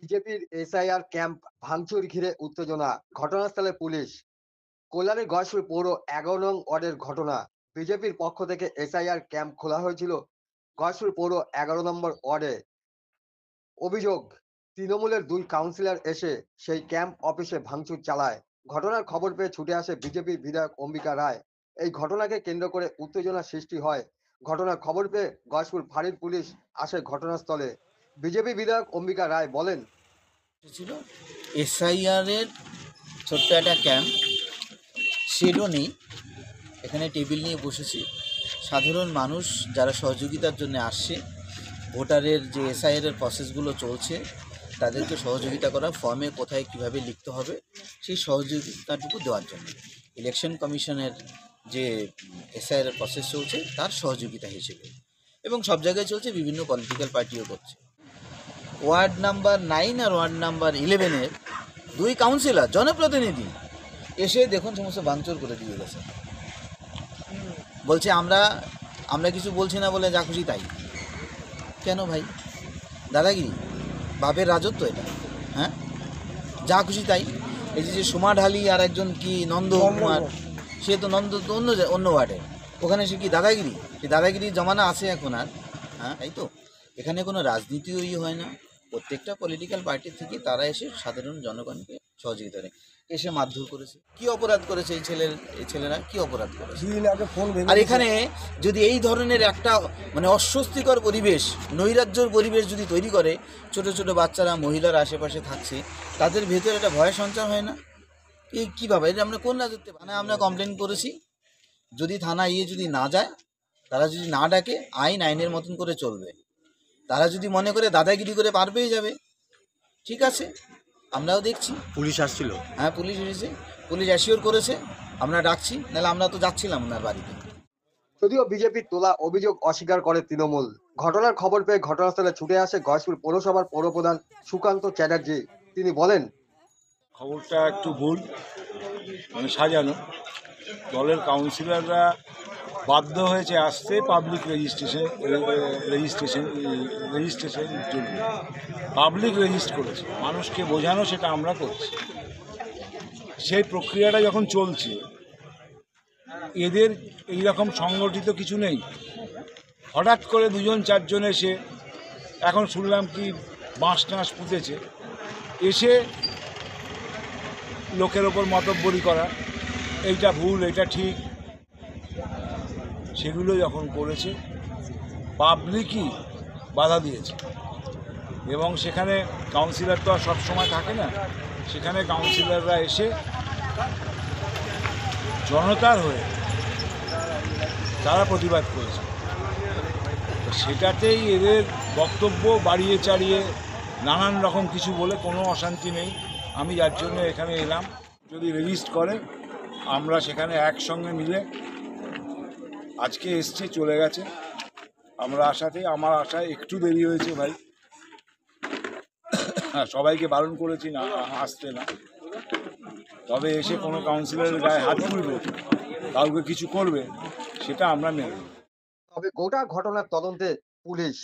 বিজেপির SIR camp ভাঙচুর ঘিরে উত্তেজনা, ঘটনাস্থলে পুলিশ। কল্যাণীর গয়েশপুর পৌর ১১ নং ওয়ার্ডের ঘটনা। বিজেপির পক্ষ থেকে এসআইআর ক্যাম্প খোলা হয়েছিল গয়েশপুর পৌর ১১ নম্বর ওয়ার্ডে। অভিযোগ, তৃণমূলের ২ কাউন্সিলর এসে সেই ক্যাম্প অফিসে ভাঙচুর চালায়। ঘটনার খবর পেয়ে ছুটে আসে বিজেপি বিধায়ক অম্বিকা রায়। এই ঘটনাকে কেন্দ্র করে উত্তেজনা সৃষ্টি হয়। ঘটনার খবর পেয়ে গয়েশপুর ফাঁড়ির পুলিশ আসে ঘটনাস্থলে। বিজেপি বিধায়ক অম্বিকা রায় বলেন, ছিল এসআইআর এর ছোট্ট একটা ক্যাম্প, শেডও নেই, এখানে টেবিল নিয়ে বসেছি। সাধারণ মানুষ যারা সহযোগিতার জন্য আসছে, ভোটারের যে এসআইআর এর প্রসেসগুলো চলছে তাদেরকে সহযোগিতা করা, ফর্মে কোথায় কিভাবে লিখতে হবে সেই সহযোগিতাটুকু দেওয়ার জন্য ইলেকশন কমিশনের যে এসআইআর এর প্রসেস চলছে তার সহযোগিতা হিসেবে, এবং সব জায়গায় চলছে, বিভিন্ন পলিটিক্যাল পার্টিও করছে। ওয়ার্ড নাম্বার 9 আর ওয়ার্ড নাম্বার 11-এর 2 কাউন্সিলর জনপ্রতিনিধি এসে দেখুন সমস্ত ভাঙচুর করে দিয়ে গেছে। বলছে আমরা কিছু বলছি না বলে যা খুশি তাই। কেন ভাই? দাদাগিরি, বাপের রাজত্ব এটা? হ্যাঁ, যা খুশি তাই। এই যে সোমা ঢালি আর একজন কি নন্দ কুমার, সে তো অন্য ওয়ার্ডে, ওখানে সে কি দাদাগিরি? এই দাদাগিরির জমানা আছে এখন আর? হ্যাঁ, তাই তো। এখানে কোনো রাজনীতিও হয় না, প্রত্যেকটা পলিটিক্যাল পার্টি থেকে তারা এসে সাধারণ জনগণকে সহযোগিতা করে। এসে মারধর করেছে। কি অপরাধ করেছে এই ছেলেরা? কি অপরাধ করেছে? আর এখানে যদি এই ধরনের একটা অস্বস্তিকর পরিবেশ, নৈরাজ্যর পরিবেশ যদি তৈরি করে, ছোট ছোট বাচ্চারা, মহিলারা আশেপাশে থাকছে, তাদের ভেতরে একটা ভয় সঞ্চার হয় না? এই কীভাবে? এটা আমরা কোন রাজত্বে? আমরা কমপ্লেন করেছি, যদি থানা যদি না যায়, তারা যদি না ডাকে, আইনের মতন করে চলবে। তারা যদি মনে করে দাদাগিরি করে পার পেয়ে যাবে, ঠিক আছে, আমরাও দেখছি। পুলিশ আসছিল? হ্যাঁ, পুলিশ এসেছে, পুলিশ অ্যাসিওর করেছে, আমরা ডাকছি, নাহলে আমরা তো যাচ্ছিলাম ওনার বাড়িতে। যদিও বিজেপির তোলা অভিযোগ অস্বীকার করে তৃণমূল। ঘটনার খবর পেয়ে ঘটনাস্থলে ছুটে আসে গয়েশপুর পৌরসভার পৌরপ্রধান সুকান্ত চ্যাটার্জি। তিনি বলেন, খবরটা একটু ভুল, সাজানো। দলের কাউন্সিলররা বাধ্য হয়েছে আসতে পাবলিক রেজিস্ট্রেশনের জন্য। পাবলিক রেজিস্ট করেছে, মানুষকে বোঝানো, সেটা আমরা করছি। সেই প্রক্রিয়াটা যখন চলছে, এদের এইরকম সংগঠিত কিছু নেই। হঠাৎ করে 2-4 জন এসে, এখন শুনলাম কি বাঁশ টাঁশ পুঁতেছে, এসে লোকের ওপর মতব্বরি করা, এইটা ভুল, এটা ঠিক, সেগুলো যখন করেছে, পাবলিকই বাধা দিয়েছে। এবং সেখানে কাউন্সিলর তো আর সবসময় থাকে না, সেখানে কাউন্সিলররা এসে জনতার হয়ে তারা প্রতিবাদ করেছে। তো সেটাতেই এদের বক্তব্য বাড়িয়ে চাড়িয়ে নানান রকম কিছু বলে, কোনো অশান্তি নেই। আমি যার জন্য এখানে এলাম, যদি রেজিস্ট করে আমরা সেখানে একসঙ্গে মিলে, আজকে এসছে, চলে গেছে, আমরা আসাতেই, আমার আশায় একটু দেরি হয়েছে ভাই, সবাইকে বারণ করেছি না আসতে না, তবে এসে কোনো কাউন্সিলরের গায়ে হাত তুলবে, কাউকে কিছু করবে, সেটা আমরা মেনে নেব। তবে গোটা ঘটনার তদন্তে পুলিশ।